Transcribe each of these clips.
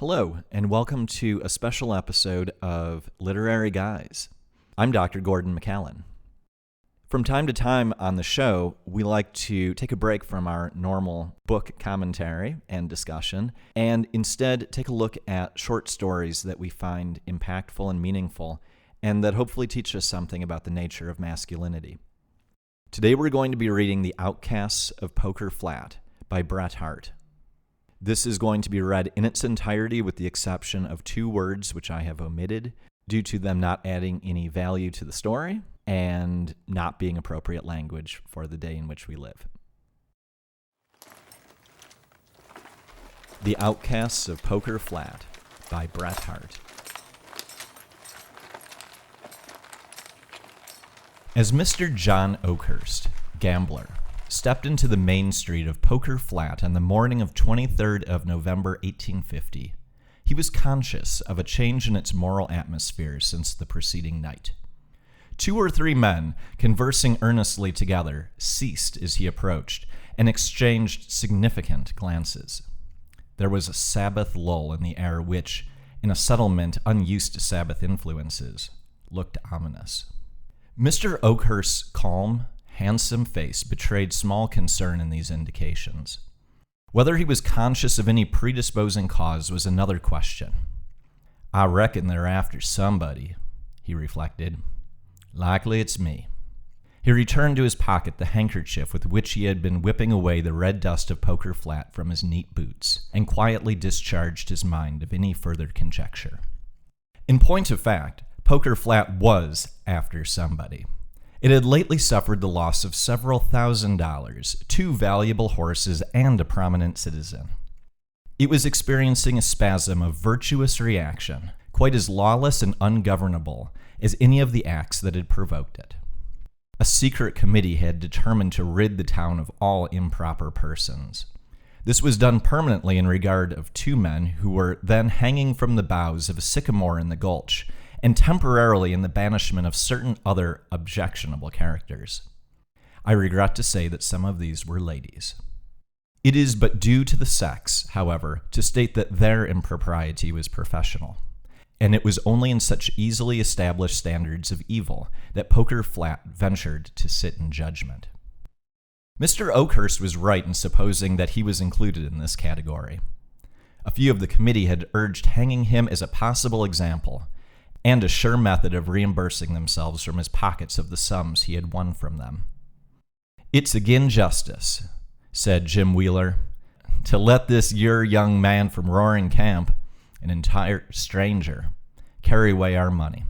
Hello, and welcome to a special episode of Literary Guise. I'm Dr. Gordon McAllen. From time to time on the show, we like to take a break from our normal book commentary and discussion, and instead take a look at short stories that we find impactful and meaningful, and that hopefully teach us something about the nature of masculinity. Today we're going to be reading The Outcasts of Poker Flat by Bret Harte. This is going to be read in its entirety with the exception of two words which I have omitted due to them not adding any value to the story and not being appropriate language for the day in which we live. The Outcasts of Poker Flat by Bret Harte. As Mr. John Oakhurst, gambler, stepped into the main street of Poker Flat on the morning of 23rd of November 1850, he was conscious of a change in its moral atmosphere since the preceding night. 2 or 3 men, conversing earnestly together, ceased as he approached and exchanged significant glances. There was a Sabbath lull in the air which, in a settlement unused to Sabbath influences, looked ominous. Mr. Oakhurst's calm, handsome face betrayed small concern in these indications. Whether he was conscious of any predisposing cause was another question. "I reckon they're after somebody," he reflected. "Likely it's me." He returned to his pocket the handkerchief with which he had been whipping away the red dust of Poker Flat from his neat boots, and quietly discharged his mind of any further conjecture. In point of fact, Poker Flat was after somebody. It had lately suffered the loss of several $1,000s, 2 valuable horses, and a prominent citizen. It was experiencing a spasm of virtuous reaction, quite as lawless and ungovernable as any of the acts that had provoked it. A secret committee had determined to rid the town of all improper persons. This was done permanently in regard of 2 men who were then hanging from the boughs of a sycamore in the gulch, and temporarily in the banishment of certain other objectionable characters. I regret to say that some of these were ladies. It is but due to the sex, however, to state that their impropriety was professional, and it was only in such easily established standards of evil that Poker Flat ventured to sit in judgment. Mr. Oakhurst was right in supposing that he was included in this category. A few of the committee had urged hanging him as a possible example, and a sure method of reimbursing themselves from his pockets of the sums he had won from them. "It's agin justice," said Jim Wheeler, "to let this yer young man from Roaring Camp, an entire stranger, carry away our money."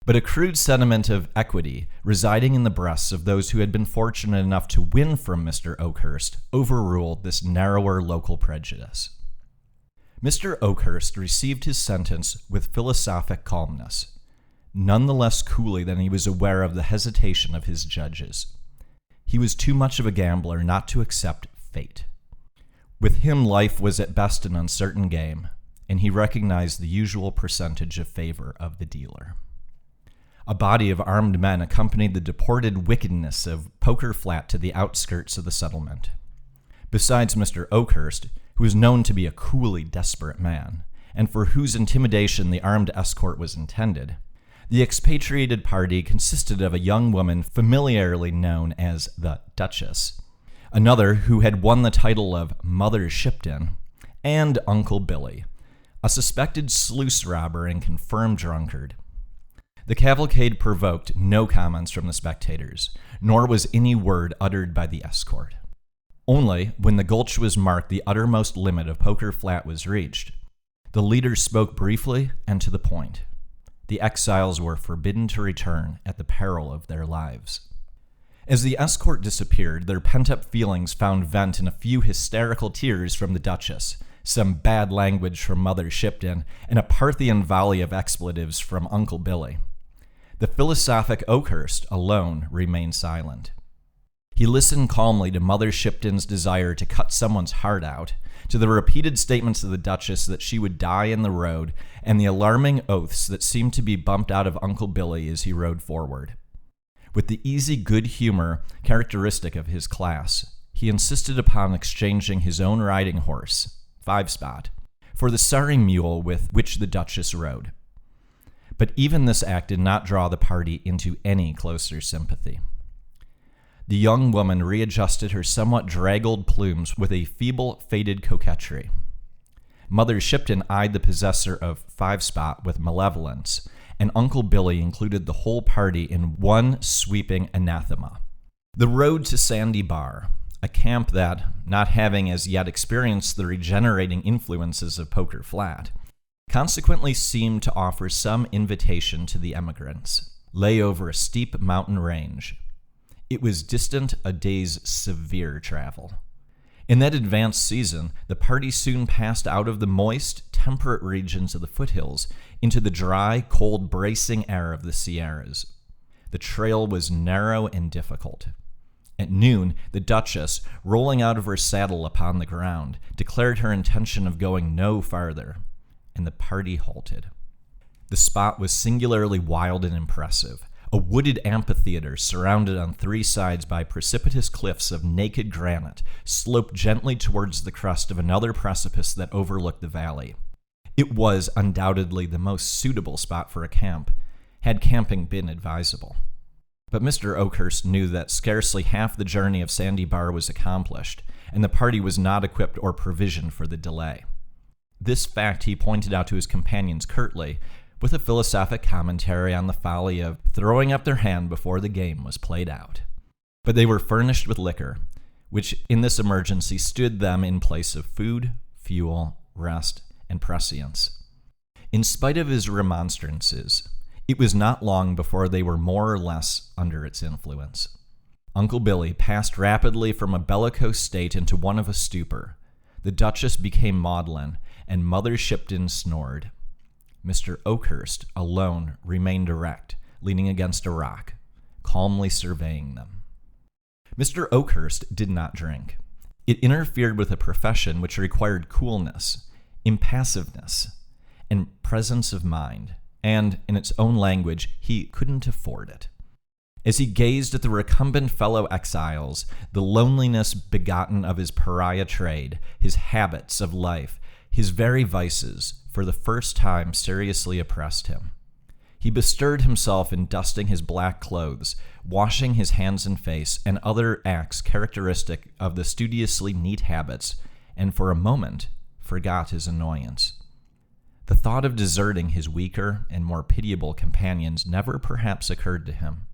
But a crude sentiment of equity residing in the breasts of those who had been fortunate enough to win from Mr. Oakhurst overruled this narrower local prejudice. Mr. Oakhurst received his sentence with philosophic calmness, none the less coolly than he was aware of the hesitation of his judges. He was too much of a gambler not to accept fate. With him life was at best an uncertain game, and he recognized the usual percentage of favor of the dealer. A body of armed men accompanied the deported wickedness of Poker Flat to the outskirts of the settlement. Besides Mr. Oakhurst, who was known to be a coolly desperate man, and for whose intimidation the armed escort was intended, the expatriated party consisted of a young woman familiarly known as the Duchess, another who had won the title of Mother Shipton, and Uncle Billy, a suspected sluice robber and confirmed drunkard. The cavalcade provoked no comments from the spectators, nor was any word uttered by the escort. Only, when the gulch was marked the uttermost limit of Poker Flat was reached, the leaders spoke briefly and to the point. The exiles were forbidden to return at the peril of their lives. As the escort disappeared, their pent-up feelings found vent in a few hysterical tears from the Duchess, some bad language from Mother Shipton, and a Parthian volley of expletives from Uncle Billy. The philosophic Oakhurst alone remained silent. He listened calmly to Mother Shipton's desire to cut someone's heart out, to the repeated statements of the Duchess that she would die in the road, and the alarming oaths that seemed to be bumped out of Uncle Billy as he rode forward. With the easy good humor characteristic of his class, he insisted upon exchanging his own riding horse, 5 Spot, for the sorry mule with which the Duchess rode. But even this act did not draw the party into any closer sympathy. The young woman readjusted her somewhat draggled plumes with a feeble, faded coquetry. Mother Shipton eyed the possessor of Five Spot with malevolence, and Uncle Billy included the whole party in one sweeping anathema. The road to Sandy Bar, a camp that, not having as yet experienced the regenerating influences of Poker Flat, consequently seemed to offer some invitation to the emigrants, lay over a steep mountain range. It was distant a day's severe travel. In that advanced season, the party soon passed out of the moist, temperate regions of the foothills into the dry, cold, bracing air of the Sierras. The trail was narrow and difficult. At noon, the Duchess, rolling out of her saddle upon the ground, declared her intention of going no farther, and the party halted. The spot was singularly wild and impressive, a wooded amphitheater surrounded on three sides by precipitous cliffs of naked granite, sloped gently towards the crest of another precipice that overlooked the valley. It was undoubtedly the most suitable spot for a camp, had camping been advisable. But Mr. Oakhurst knew that scarcely half the journey of Sandy Bar was accomplished, and the party was not equipped or provisioned for the delay. This fact he pointed out to his companions curtly, with a philosophic commentary on the folly of throwing up their hand before the game was played out. But they were furnished with liquor, which in this emergency stood them in place of food, fuel, rest, and prescience. In spite of his remonstrances, it was not long before they were more or less under its influence. Uncle Billy passed rapidly from a bellicose state into one of a stupor. The Duchess became maudlin, and Mother Shipton snored. Mr. Oakhurst alone remained erect, leaning against a rock, calmly surveying them. Mr. Oakhurst did not drink. It interfered with a profession which required coolness, impassiveness, and presence of mind, and, in its own language, he couldn't afford it. As he gazed at the recumbent fellow exiles, the loneliness begotten of his pariah trade, his habits of life, his very vices, for the first time seriously oppressed him. He bestirred himself in dusting his black clothes, washing his hands and face, and other acts characteristic of the studiously neat habits, and for a moment forgot his annoyance. The thought of deserting his weaker and more pitiable companions never perhaps occurred to him.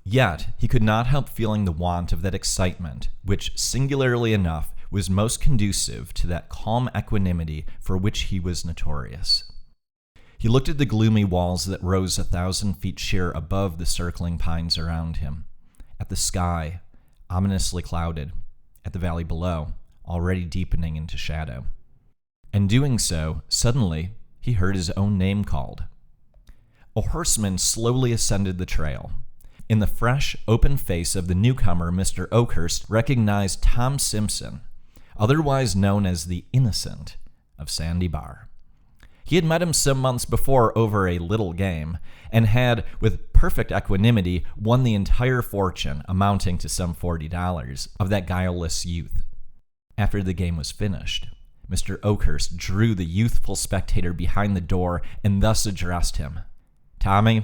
Yet he could not help feeling the want of that excitement which, singularly enough, was most conducive to that calm equanimity for which he was notorious. He looked at the gloomy walls that rose 1,000 feet sheer above the circling pines around him, at the sky, ominously clouded, at the valley below, already deepening into shadow. And doing so, suddenly, he heard his own name called. A horseman slowly ascended the trail. In the fresh, open face of the newcomer, Mr. Oakhurst recognized Tom Simpson, otherwise known as the Innocent of Sandy Bar. He had met him some months before over a little game, and had, with perfect equanimity, won the entire fortune, amounting to some $40, of that guileless youth. After the game was finished, Mr. Oakhurst drew the youthful spectator behind the door and thus addressed him. "Tommy,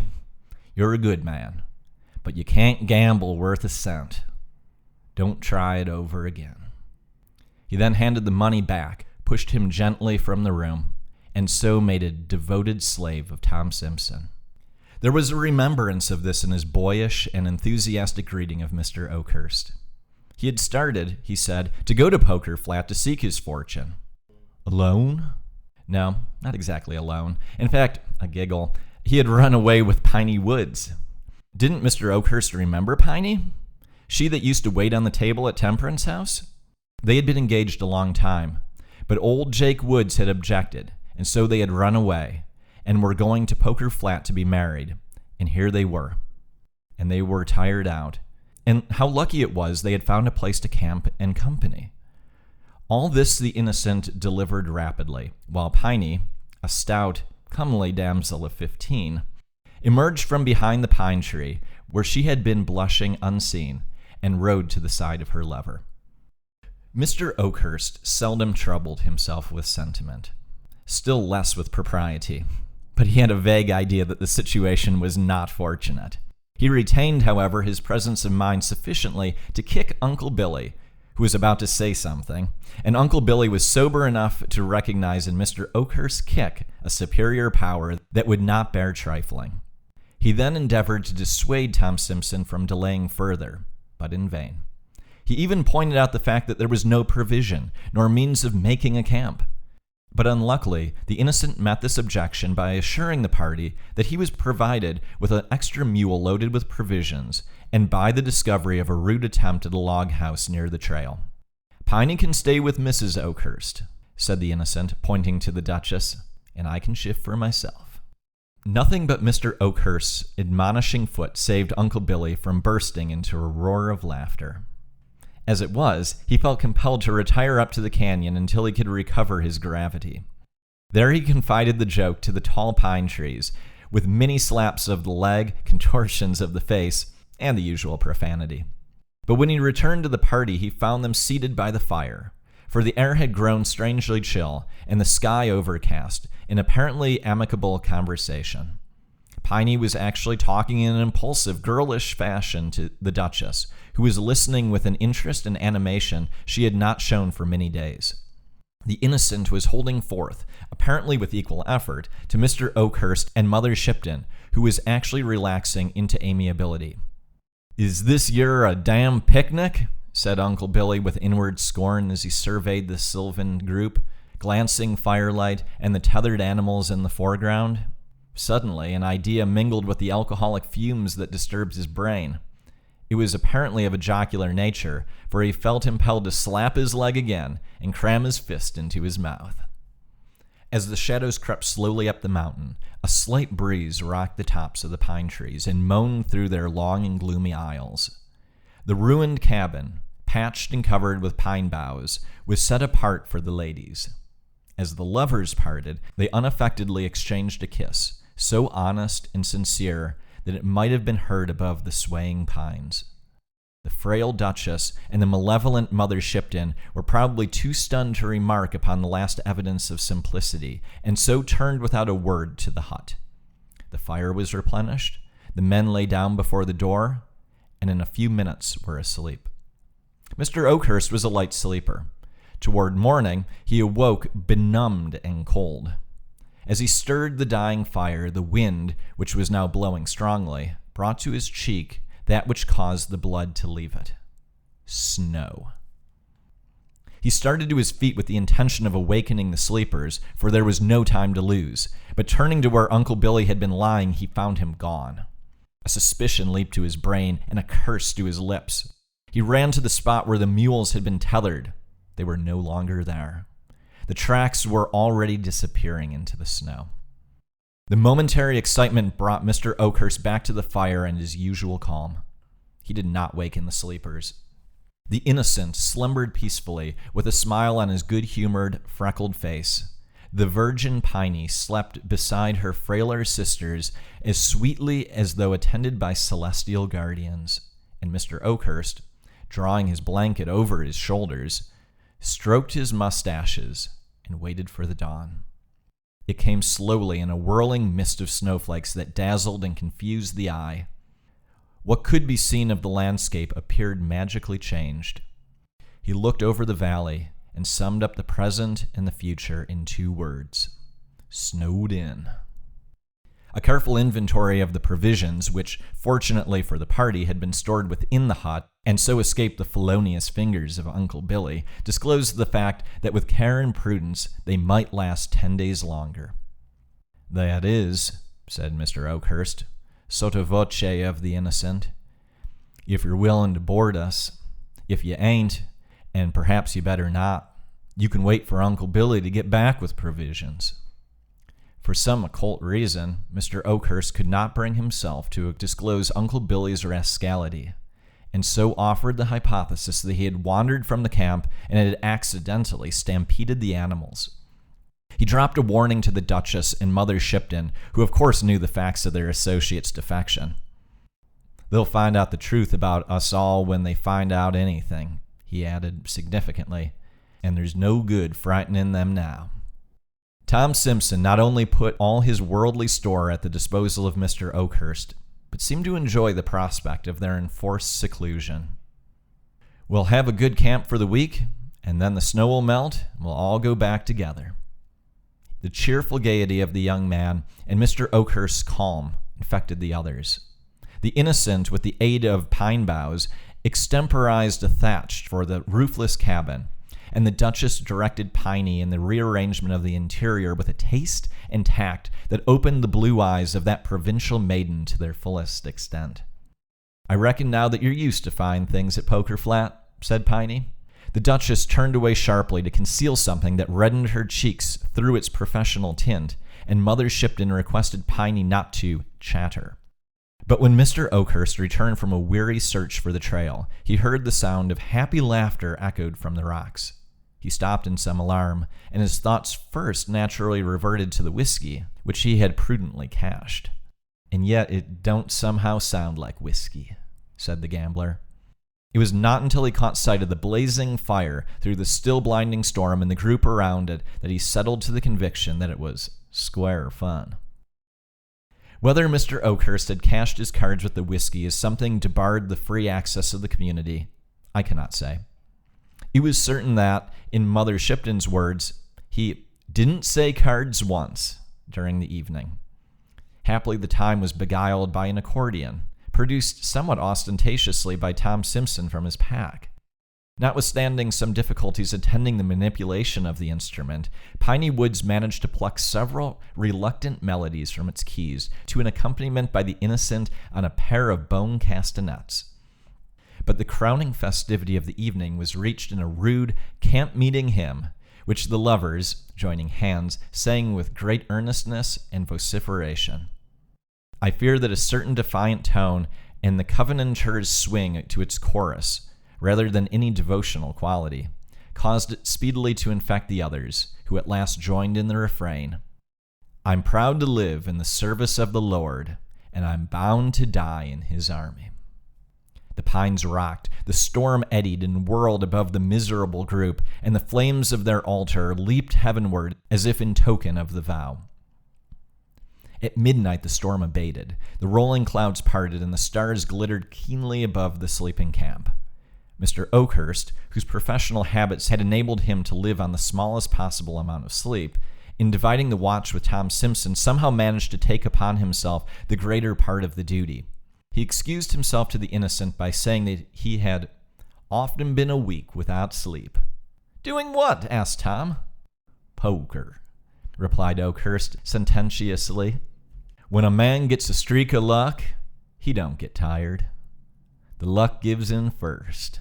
you're a good man, but you can't gamble worth a cent. Don't try it over again." He then handed the money back, pushed him gently from the room, and so made a devoted slave of Tom Simpson. There was a remembrance of this in his boyish and enthusiastic greeting of Mr. Oakhurst. He had started, he said, to go to Poker Flat to seek his fortune. Alone? No, not exactly alone. In fact, a giggle, he had run away with Piney Woods. Didn't Mr. Oakhurst remember Piney? She that used to wait on the table at Temperance House? They had been engaged a long time, but old Jake Woods had objected, and so they had run away, and were going to Poker Flat to be married, and here they were. And they were tired out, and how lucky it was they had found a place to camp and company. All this the Innocent delivered rapidly, while Piney, a stout, comely damsel of 15, emerged from behind the pine tree, where she had been blushing unseen, and rode to the side of her lover. Mr. Oakhurst seldom troubled himself with sentiment. still less with propriety. But he had a vague idea that the situation was not fortunate. He retained, however, his presence of mind sufficiently to kick Uncle Billy, who was about to say something, and Uncle Billy was sober enough to recognize in Mr. Oakhurst's kick a superior power that would not bear trifling. He then endeavored to dissuade Tom Simpson from delaying further, but in vain. He even pointed out the fact that there was no provision, nor means of making a camp. But unluckily, the innocent met this objection by assuring the party that he was provided with an extra mule loaded with provisions, and by the discovery of a rude attempt at a log house near the trail. "Piney can stay with Mrs. Oakhurst," said the innocent, pointing to the Duchess, "and I can shift for myself." Nothing but Mr. Oakhurst's admonishing foot saved Uncle Billy from bursting into a roar of laughter. As it was, he felt compelled to retire up to the canyon until he could recover his gravity. There he confided the joke to the tall pine trees, with many slaps of the leg, contortions of the face, and the usual profanity. But when he returned to the party, he found them seated by the fire, for the air had grown strangely chill, and the sky overcast, in apparently amicable conversation. Piney was actually talking in an impulsive, girlish fashion to the Duchess, who was listening with an interest and animation she had not shown for many days. The innocent was holding forth, apparently with equal effort, to Mr. Oakhurst and Mother Shipton, who was actually relaxing into amiability. "Is this yer a damn picnic?" said Uncle Billy with inward scorn as he surveyed the sylvan group, glancing firelight and the tethered animals in the foreground. Suddenly, an idea mingled with the alcoholic fumes that disturbed his brain. It was apparently of a jocular nature, for he felt impelled to slap his leg again and cram his fist into his mouth. As the shadows crept slowly up the mountain, a slight breeze rocked the tops of the pine trees and moaned through their long and gloomy aisles. The ruined cabin, patched and covered with pine boughs, was set apart for the ladies. As the lovers parted, they unaffectedly exchanged a kiss, so honest and sincere that it might have been heard above the swaying pines. The frail Duchess and the malevolent Mother Shipton were probably too stunned to remark upon the last evidence of simplicity, and so turned without a word to the hut. The fire was replenished, the men lay down before the door, and in a few minutes were asleep. Mr. Oakhurst was a light sleeper. Toward morning, he awoke benumbed and cold. As he stirred the dying fire, the wind, which was now blowing strongly, brought to his cheek that which caused the blood to leave it. Snow. He started to his feet with the intention of awakening the sleepers, for there was no time to lose. But turning to where Uncle Billy had been lying, he found him gone. A suspicion leaped to his brain and a curse to his lips. He ran to the spot where the mules had been tethered. They were no longer there. The tracks were already disappearing into the snow. The momentary excitement brought Mr. Oakhurst back to the fire and his usual calm. He did not waken the sleepers. The innocent slumbered peacefully, with a smile on his good-humored, freckled face. The virgin Piney slept beside her frailer sisters as sweetly as though attended by celestial guardians, and Mr. Oakhurst, drawing his blanket over his shoulders, stroked his mustaches and waited for the dawn. It came slowly in a whirling mist of snowflakes that dazzled and confused the eye. What could be seen of the landscape appeared magically changed. He looked over the valley and summed up the present and the future in 2 words: snowed in. A careful inventory of the provisions, which, fortunately for the party, had been stored within the hut, and so escaped the felonious fingers of Uncle Billy, disclosed the fact that with care and prudence they might last 10 days longer. "That is," said Mr. Oakhurst, sotto voce of the innocent, "if you're willing to board us. If you ain't, and perhaps you better not, you can wait for Uncle Billy to get back with provisions." For some occult reason, Mr. Oakhurst could not bring himself to disclose Uncle Billy's rascality, and so offered the hypothesis that he had wandered from the camp and had accidentally stampeded the animals. He dropped a warning to the Duchess and Mother Shipton, who of course knew the facts of their associate's defection. "They'll find out the truth about us all when they find out anything," he added significantly, "and there's no good frightening them now." Tom Simpson not only put all his worldly store at the disposal of Mr. Oakhurst, but seemed to enjoy the prospect of their enforced seclusion. "We'll have a good camp for the week, and then the snow will melt, and we'll all go back together." The cheerful gaiety of the young man and Mr. Oakhurst's calm infected the others. The innocent, with the aid of pine boughs, extemporized a thatch for the roofless cabin, and the Duchess directed Piney in the rearrangement of the interior with a taste and tact that opened the blue eyes of that provincial maiden to their fullest extent. "I reckon now that you're used to fine things at Poker Flat," said Piney. The Duchess turned away sharply to conceal something that reddened her cheeks through its professional tint, and Mother Shipton requested Piney not to chatter. But when Mr. Oakhurst returned from a weary search for the trail, he heard the sound of happy laughter echoed from the rocks. He stopped in some alarm, and his thoughts first naturally reverted to the whiskey, which he had prudently cached. "And yet it don't somehow sound like whiskey," said the gambler. It was not until he caught sight of the blazing fire through the still blinding storm and the group around it that he settled to the conviction that it was square fun. Whether Mr. Oakhurst had cached his cards with the whiskey as something debarred the free access of the community, I cannot say. It was certain that, in Mother Shipton's words, he "didn't say cards once" during the evening. Happily, the time was beguiled by an accordion, produced somewhat ostentatiously by Tom Simpson from his pack. Notwithstanding some difficulties attending the manipulation of the instrument, Piney Woods managed to pluck several reluctant melodies from its keys to an accompaniment by the innocent on a pair of bone castanets. But the crowning festivity of the evening was reached in a rude camp-meeting hymn, which the lovers, joining hands, sang with great earnestness and vociferation. I fear that a certain defiant tone and the Covenanters' swing to its chorus, rather than any devotional quality, caused it speedily to infect the others, who at last joined in the refrain. "I'm proud to live in the service of the Lord, and I'm bound to die in his army." The pines rocked, the storm eddied and whirled above the miserable group, and the flames of their altar leaped heavenward as if in token of the vow. At midnight the storm abated, the rolling clouds parted, and the stars glittered keenly above the sleeping camp. Mr. Oakhurst, whose professional habits had enabled him to live on the smallest possible amount of sleep, in dividing the watch with Tom Simpson, somehow managed to take upon himself the greater part of the duty. He excused himself to the innocent by saying that he had often been a week without sleep. "Doing what?" asked Tom. "Poker," replied Oakhurst sententiously. "When a man gets a streak of luck, he don't get tired. The luck gives in first.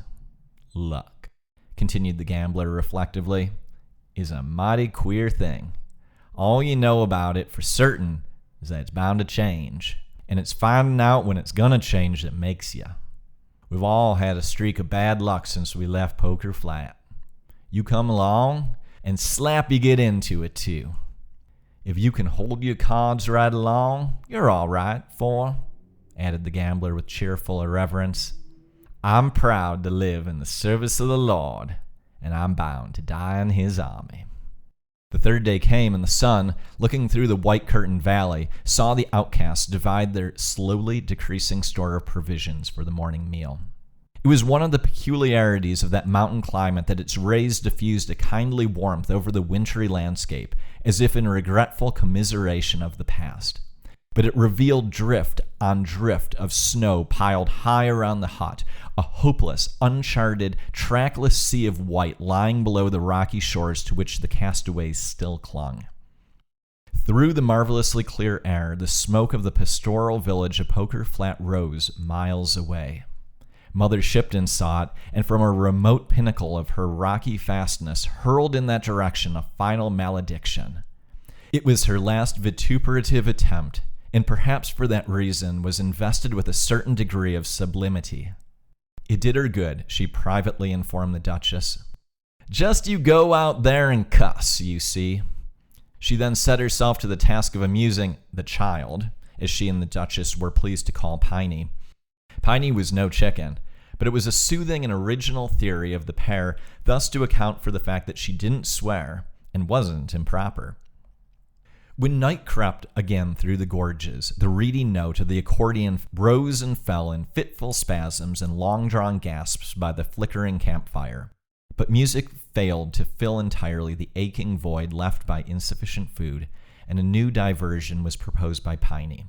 Luck," continued the gambler reflectively, "is a mighty queer thing. All you know about it for certain is that it's bound to change, and it's finding out when it's gonna change that makes you. We've all had a streak of bad luck since we left Poker Flat. You come along, and slap you get into it too. If you can hold your cards right along, you're all right, for," added the gambler with cheerful irreverence, "I'm proud to live in the service of the Lord, and I'm bound to die in his army." The third day came, and the sun, looking through the white-curtained valley, saw the outcasts divide their slowly decreasing store of provisions for the morning meal. It was one of the peculiarities of that mountain climate that its rays diffused a kindly warmth over the wintry landscape, as if in regretful commiseration of the past. But it revealed drift on drift of snow piled high around the hut, a hopeless, uncharted, trackless sea of white lying below the rocky shores to which the castaways still clung. Through the marvelously clear air, the smoke of the pastoral village of Poker Flat rose miles away. Mother Shipton saw it, and from a remote pinnacle of her rocky fastness hurled in that direction a final malediction. It was her last vituperative attempt, and perhaps for that reason was invested with a certain degree of sublimity. It did her good, she privately informed the Duchess. "Just you go out there and cuss, you see." She then set herself to the task of amusing the child, as she and the Duchess were pleased to call Piney. Piney was no chicken, but it was a soothing and original theory of the pair thus to account for the fact that she didn't swear and wasn't improper. When night crept again through the gorges, the reedy note of the accordion rose and fell in fitful spasms and long-drawn gasps by the flickering campfire. But music failed to fill entirely the aching void left by insufficient food, and a new diversion was proposed by Piney: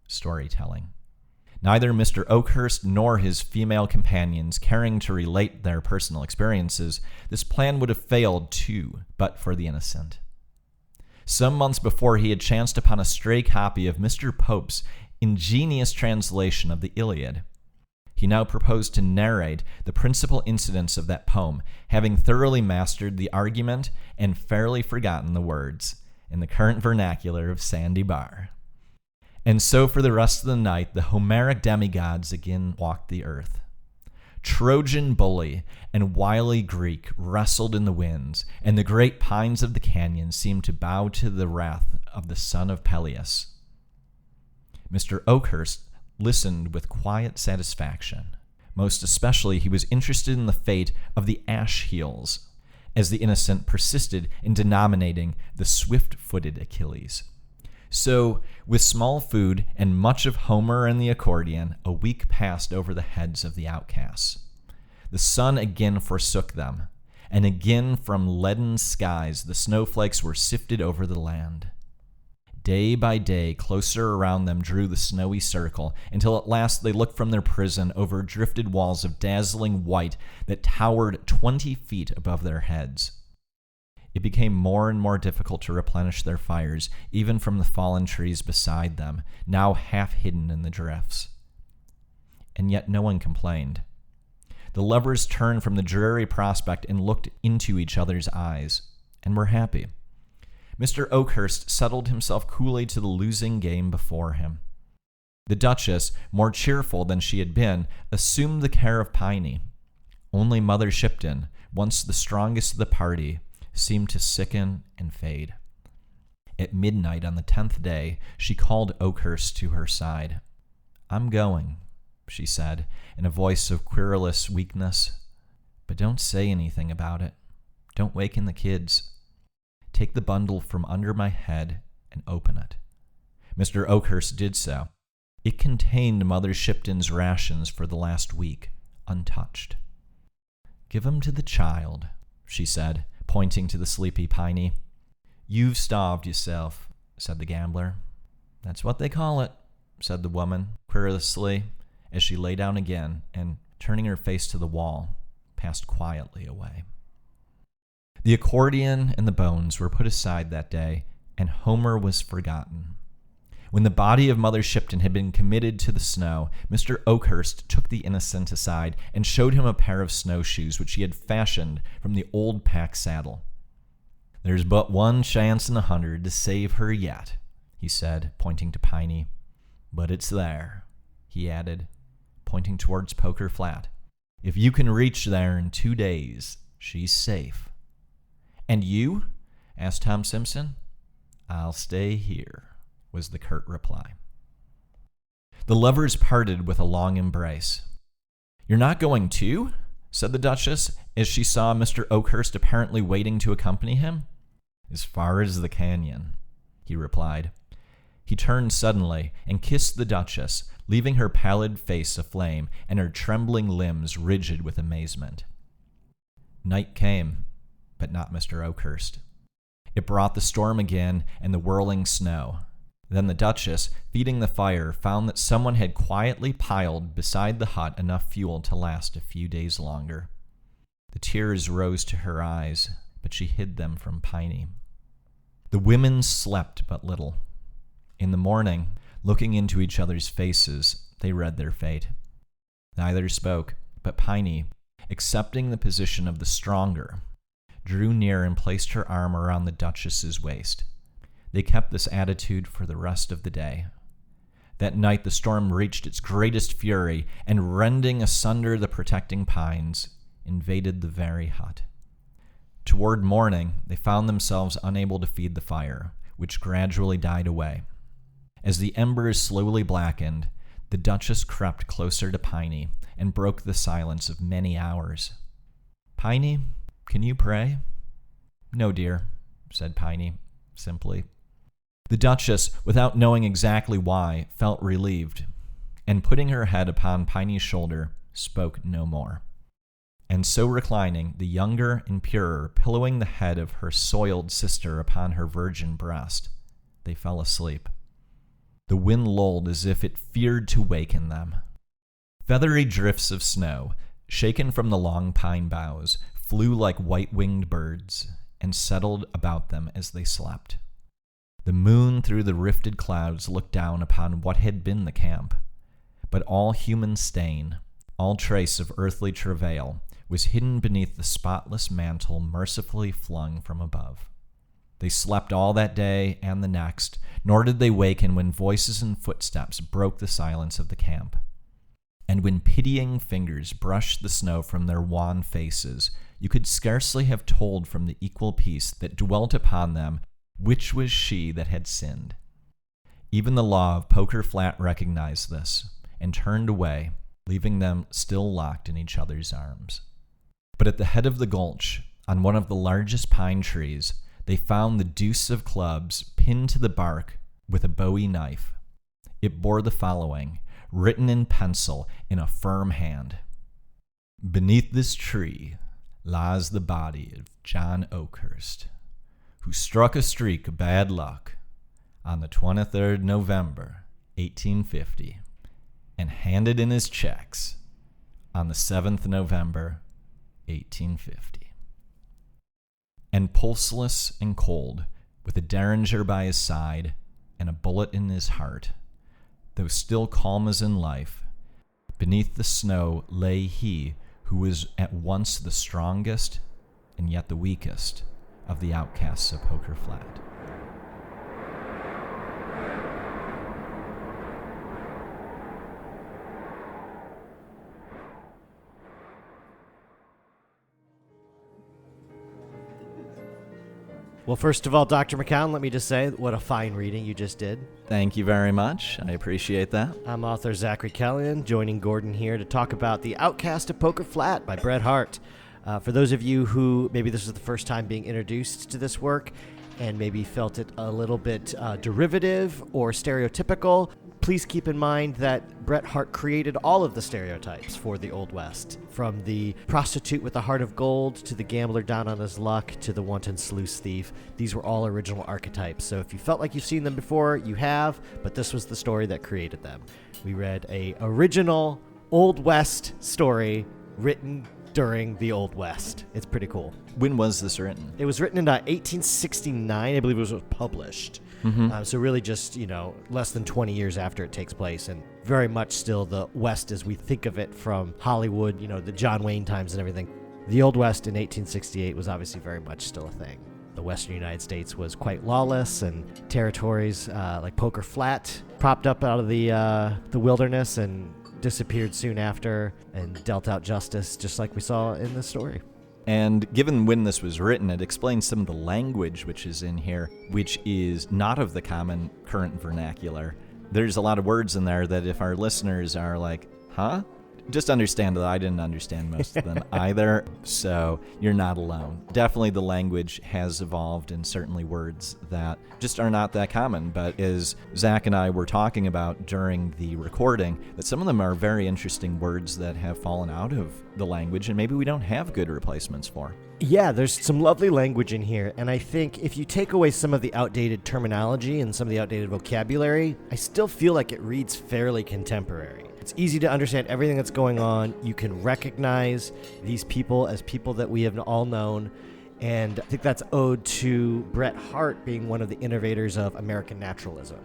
storytelling. Neither Mr. Oakhurst nor his female companions caring to relate their personal experiences, this plan would have failed too, but for the innocent. Some months before, he had chanced upon a stray copy of Mr. Pope's ingenious translation of the Iliad. He now proposed to narrate the principal incidents of that poem, having thoroughly mastered the argument and fairly forgotten the words, in the current vernacular of Sandy Bar. And so for the rest of the night, the Homeric demigods again walked the earth. Trojan bully and wily Greek wrestled in the winds, and the great pines of the canyon seemed to bow to the wrath of the son of Peleus. Mr. Oakhurst listened with quiet satisfaction. Most especially, he was interested in the fate of the ash-heels, as the innocent persisted in denominating the swift-footed Achilles. So, with small food and much of Homer and the accordion, a week passed over the heads of the outcasts. The sun again forsook them, and again from leaden skies the snowflakes were sifted over the land. Day by day, closer around them drew the snowy circle, until at last they looked from their prison over drifted walls of dazzling white that towered 20 feet above their heads. It became more and more difficult to replenish their fires, even from the fallen trees beside them, now half hidden in the drifts. And yet no one complained. The lovers turned from the dreary prospect and looked into each other's eyes, and were happy. Mr. Oakhurst settled himself coolly to the losing game before him. The Duchess, more cheerful than she had been, assumed the care of Piney. Only Mother Shipton, once the strongest of the party, seemed to sicken and fade. At midnight on the 10th day, she called Oakhurst to her side. "I'm going," she said, in a voice of querulous weakness. "But don't say anything about it. Don't waken the kids. Take the bundle from under my head and open it." Mr. Oakhurst did so. It contained Mother Shipton's rations for the last week, untouched. "Give 'em to the child," she said, pointing to the sleepy Piney. "You've starved yourself," said the gambler. "That's what they call it," said the woman, querulously, as she lay down again and, turning her face to the wall, passed quietly away. The accordion and the bones were put aside that day, and Homer was forgotten. When the body of Mother Shipton had been committed to the snow, Mr. Oakhurst took the innocent aside and showed him a pair of snowshoes which he had fashioned from the old pack saddle. "There's but one chance in 100 to save her yet," he said, pointing to Piney. "But it's there," he added, pointing towards Poker Flat. "If you can reach there in 2 days, she's safe." "And you?" asked Tom Simpson. "I'll stay here," was the curt reply. The lovers parted with a long embrace. "You're not going too?" said the Duchess, as she saw Mr. Oakhurst apparently waiting to accompany him. "As far as the canyon," he replied. He turned suddenly and kissed the Duchess, leaving her pallid face aflame and her trembling limbs rigid with amazement. Night came, but not Mr. Oakhurst. It brought the storm again and the whirling snow. Then the Duchess, feeding the fire, found that someone had quietly piled beside the hut enough fuel to last a few days longer. The tears rose to her eyes, but she hid them from Piney. The women slept but little. In the morning, looking into each other's faces, they read their fate. Neither spoke, but Piney, accepting the position of the stronger, drew near and placed her arm around the Duchess's waist. They kept this attitude for the rest of the day. That night the storm reached its greatest fury, and rending asunder the protecting pines, invaded the very hut. Toward morning, they found themselves unable to feed the fire, which gradually died away. As the embers slowly blackened, the Duchess crept closer to Piney and broke the silence of many hours. "Piney, can you pray?" "No, dear," said Piney, simply. The Duchess, without knowing exactly why, felt relieved, and putting her head upon Piney's shoulder, spoke no more. And so reclining, the younger and purer pillowing the head of her soiled sister upon her virgin breast, they fell asleep. The wind lulled as if it feared to waken them. Feathery drifts of snow, shaken from the long pine boughs, flew like white-winged birds and settled about them as they slept. The moon through the rifted clouds looked down upon what had been the camp, but all human stain, all trace of earthly travail, was hidden beneath the spotless mantle mercifully flung from above. They slept all that day and the next, nor did they waken when voices and footsteps broke the silence of the camp. And when pitying fingers brushed the snow from their wan faces, you could scarcely have told from the equal peace that dwelt upon them which was she that had sinned. Even the law of Poker Flat recognized this, and turned away, leaving them still locked in each other's arms. But at the head of the gulch, on one of the largest pine trees, they found the deuce of clubs pinned to the bark with a bowie knife. It bore the following, written in pencil in a firm hand. Beneath this tree lies the body of John Oakhurst, who struck a streak of bad luck on the 23rd November, 1850, and handed in his checks on the 7th November, 1850. And pulseless and cold, with a derringer by his side and a bullet in his heart, though still calm as in life, beneath the snow lay he who was at once the strongest and yet the weakest of the outcasts of Poker Flat. Well, first of all, Dr. McCown, let me just say what a fine reading you just did. Thank you very much. I appreciate that. I'm author Zachary Kellyan, joining Gordon here to talk about The Outcasts of Poker Flat by Bret Harte. For those of you who maybe this is the first time being introduced to this work and maybe felt it a little bit derivative or stereotypical, please keep in mind that Bret Harte created all of the stereotypes for the Old West, from the prostitute with a heart of gold to the gambler down on his luck to the wanton sluice thief. These were all original archetypes. So if you felt like you've seen them before, you have, but this was the story that created them. We read a original Old West story written during the Old West. It's pretty cool. When was this written? It was written in 1869. I believe it was published. So really just, less than 20 years after it takes place, and very much still the West as we think of it from Hollywood, the John Wayne times and everything. The Old West in 1868 was obviously very much still a thing. The Western United States was quite lawless, and territories like Poker Flat popped up out of the wilderness and disappeared soon after and dealt out justice, just like we saw in the story. And given when this was written, it explains some of the language which is in here, which is not of the common current vernacular. There's a lot of words in there that if our listeners are like, huh? Just understand that I didn't understand most of them either, so you're not alone. Definitely the language has evolved, and certainly words that just are not that common. But as Zach and I were talking about during the recording, that some of them are very interesting words that have fallen out of the language, and maybe we don't have good replacements for. Yeah, there's some lovely language in here, and I think if you take away some of the outdated terminology and some of the outdated vocabulary, I still feel like it reads fairly contemporary. It's easy to understand everything that's going on. You can recognize these people as people that we have all known, and I think that's owed to Bret Harte being one of the innovators of American naturalism.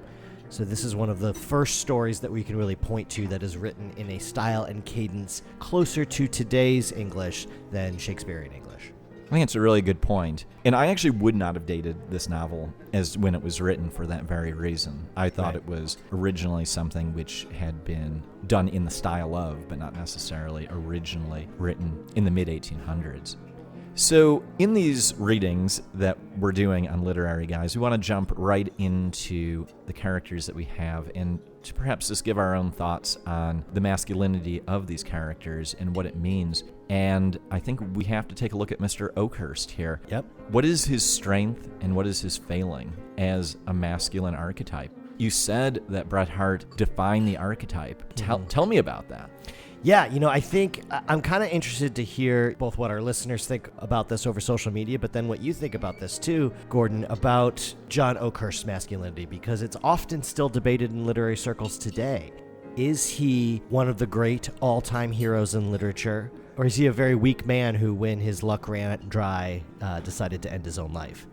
So this is one of the first stories that we can really point to that is written in a style and cadence closer to today's English than Shakespearean English. I think it's a really good point. And I actually would not have dated this novel as when it was written for that very reason. I thought It was originally something which had been done in the style of, but not necessarily originally written in the mid-1800s. So in these readings that we're doing on Literary Guise, we want to jump right into the characters that we have and to perhaps just give our own thoughts on the masculinity of these characters and what it means. And I think we have to take a look at Mr. Oakhurst here. Yep. What is his strength and what is his failing as a masculine archetype? You said that Bret Harte defined the archetype. Tell me about that. Yeah, I think I'm kind of interested to hear both what our listeners think about this over social media, but then what you think about this too, Gordon, about John Oakhurst's masculinity, because it's often still debated in literary circles today. Is he one of the great all-time heroes in literature, or is he a very weak man who, when his luck ran dry, decided to end his own life?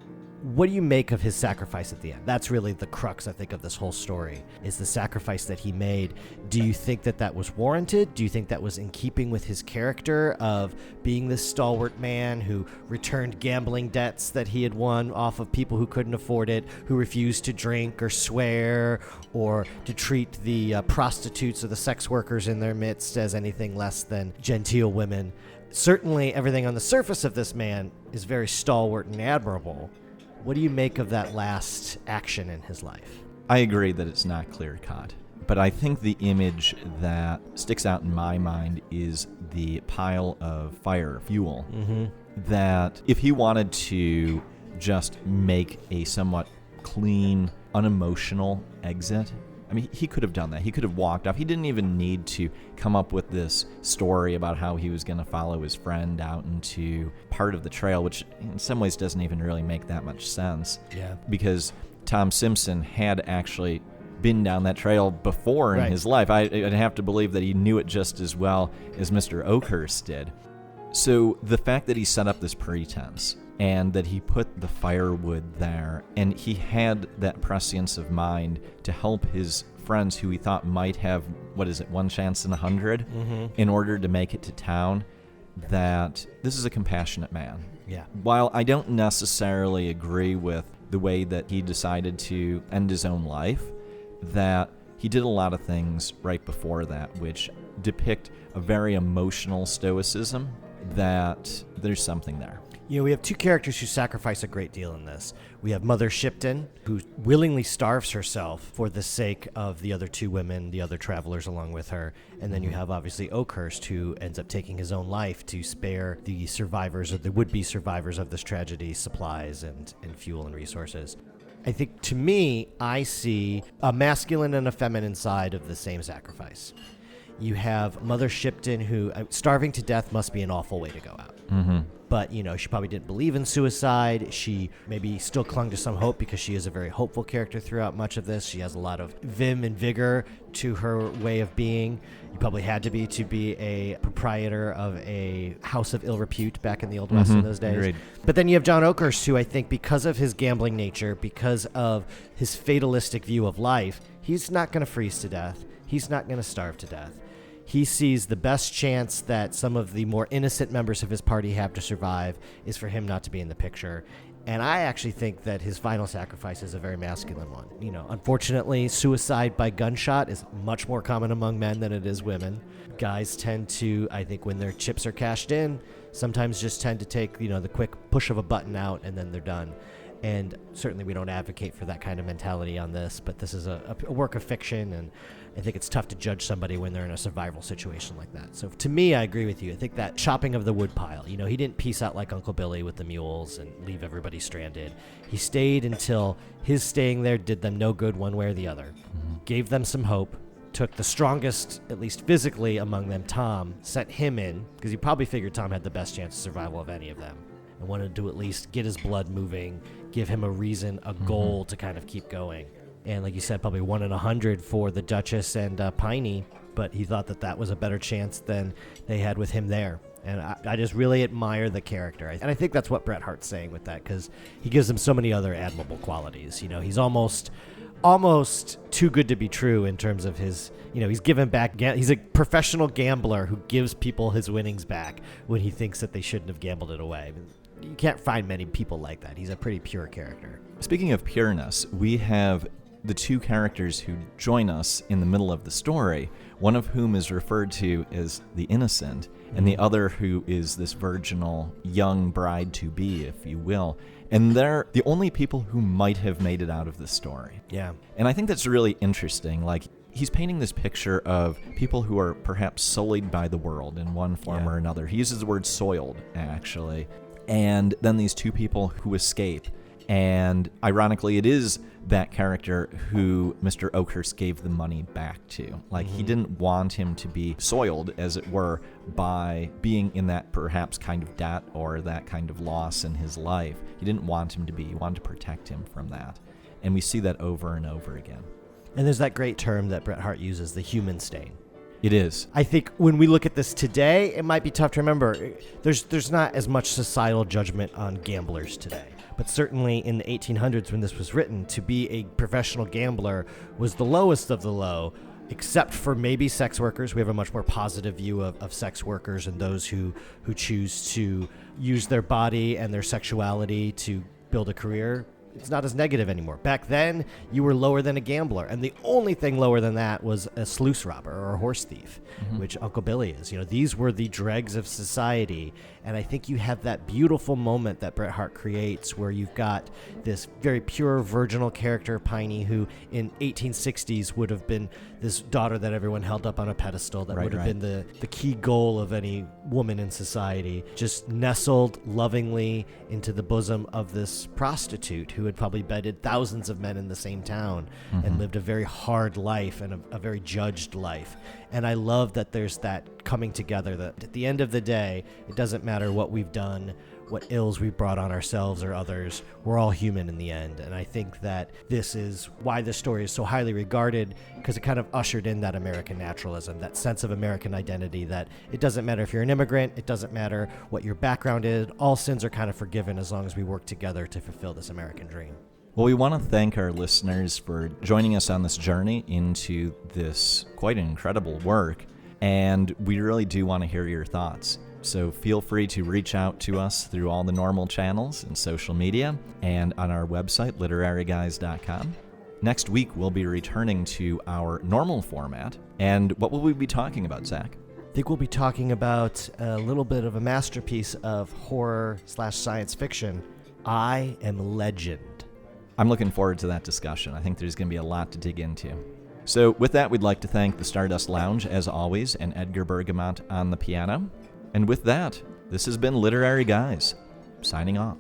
What do you make of his sacrifice at the end? That's really the crux, I think, of this whole story, is the sacrifice that he made. Do you think that that was warranted? Do you think that was in keeping with his character of being this stalwart man who returned gambling debts that he had won off of people who couldn't afford it, who refused to drink or swear or to treat the prostitutes or the sex workers in their midst as anything less than genteel women? Certainly, everything on the surface of this man is very stalwart and admirable. What do you make of that last action in his life? I agree that it's not clear-cut, but I think the image that sticks out in my mind is the pile of fire fuel. That if he wanted to just make a somewhat clean, unemotional exit, I mean, he could have done that. He could have walked off. He didn't even need to come up with this story about how he was going to follow his friend out into part of the trail, which in some ways doesn't even really make that much sense. Yeah. Because Tom Simpson had actually been down that trail before in his life. I'd have to believe that he knew it just as well as Mr. Oakhurst did. So the fact that he set up this pretense and that he put the firewood there, and he had that prescience of mind to help his friends who he thought might have, one chance in 100, in order to make it to town, that this is a compassionate man. Yeah. While I don't necessarily agree with the way that he decided to end his own life, that he did a lot of things right before that which depict a very emotional stoicism, that there's something there. We have two characters who sacrifice a great deal in this. We have Mother Shipton, who willingly starves herself for the sake of the other two women, the other travelers along with her. And then you have, obviously, Oakhurst, who ends up taking his own life to spare the survivors, or the would-be survivors of this tragedy, supplies and fuel and resources. I think, to me, I see a masculine and a feminine side of the same sacrifice. You have Mother Shipton, who, starving to death must be an awful way to go out. But, she probably didn't believe in suicide. She maybe still clung to some hope because she is a very hopeful character throughout much of this. She has a lot of vim and vigor to her way of being. You probably had to be a proprietor of a house of ill repute back in the Old West in those days. Agreed. But then you have John Oakhurst, who I think, because of his gambling nature, because of his fatalistic view of life, he's not going to freeze to death. He's not going to starve to death. He sees the best chance that some of the more innocent members of his party have to survive is for him not to be in the picture. And I actually think that his final sacrifice is a very masculine one. Unfortunately, suicide by gunshot is much more common among men than it is women. Guys tend to, I think, when their chips are cashed in, sometimes just tend to take, the quick push of a button out and then they're done. And certainly we don't advocate for that kind of mentality on this, but this is a work of fiction, and I think it's tough to judge somebody when they're in a survival situation like that. So to me, I agree with you. I think that chopping of the wood pile, he didn't peace out like Uncle Billy with the mules and leave everybody stranded. He stayed until his staying there did them no good one way or the other. Gave them some hope, took the strongest, at least physically among them, Tom, sent him in, because he probably figured Tom had the best chance of survival of any of them, and wanted to at least get his blood moving, give him a reason, a goal to kind of keep going. And like you said, probably 1 in 100 for the Duchess and Piney, but he thought that was a better chance than they had with him there. And I just really admire the character. And I think that's what Bret Harte's saying with that, because he gives him so many other admirable qualities. He's almost too good to be true in terms of his, he's given back. He's a professional gambler who gives people his winnings back when he thinks that they shouldn't have gambled it away. You can't find many people like that. He's a pretty pure character. Speaking of pureness, we have the two characters who join us in the middle of the story, one of whom is referred to as the innocent, and the other who is this virginal young bride-to-be, if you will. And they're the only people who might have made it out of the story. Yeah. And I think that's really interesting. Like, he's painting this picture of people who are perhaps sullied by the world in one form or another. He uses the word soiled, actually. And then these two people who escape. And ironically, it is that character who Mr. Oakhurst gave the money back to. Like, he didn't want him to be soiled, as it were, by being in that perhaps kind of debt or that kind of loss in his life. He didn't want him to be. He wanted to protect him from that. And we see that over and over again. And there's that great term that Bret Harte uses, the human stain. It is. I think when we look at this today, it might be tough to remember. There's not as much societal judgment on gamblers today. But certainly in the 1800s when this was written, to be a professional gambler was the lowest of the low, except for maybe sex workers. We have a much more positive view of sex workers and those who choose to use their body and their sexuality to build a career. It's not as negative anymore. Back then, you were lower than a gambler, and the only thing lower than that was a sluice robber or a horse thief, which Uncle Billy is. You know, these were the dregs of society, and I think you have that beautiful moment that Bret Harte creates where you've got this very pure, virginal character, Piney, who in 1860s would have been this daughter that everyone held up on a pedestal, that would have been the key goal of any woman in society, just nestled lovingly into the bosom of this prostitute who had probably bedded thousands of men in the same town and lived a very hard life and a very judged life. And I love that there's that coming together, that at the end of the day, it doesn't matter what we've done, what ills we've brought on ourselves or others, we're all human in the end. And I think that this is why this story is so highly regarded, because it kind of ushered in that American naturalism, that sense of American identity, that it doesn't matter if you're an immigrant, it doesn't matter what your background is, all sins are kind of forgiven as long as we work together to fulfill this American dream. Well, we want to thank our listeners for joining us on this journey into this quite incredible work, and we really do want to hear your thoughts. So feel free to reach out to us through all the normal channels and social media and on our website, literaryguise.com. Next week, we'll be returning to our normal format. And what will we be talking about, Zach? I think we'll be talking about a little bit of a masterpiece of horror/science fiction, I Am Legend. I'm looking forward to that discussion. I think there's going to be a lot to dig into. So with that, we'd like to thank the Stardust Lounge, as always, and Edgar Bergamot on the piano. And with that, this has been Literary Guise, signing off.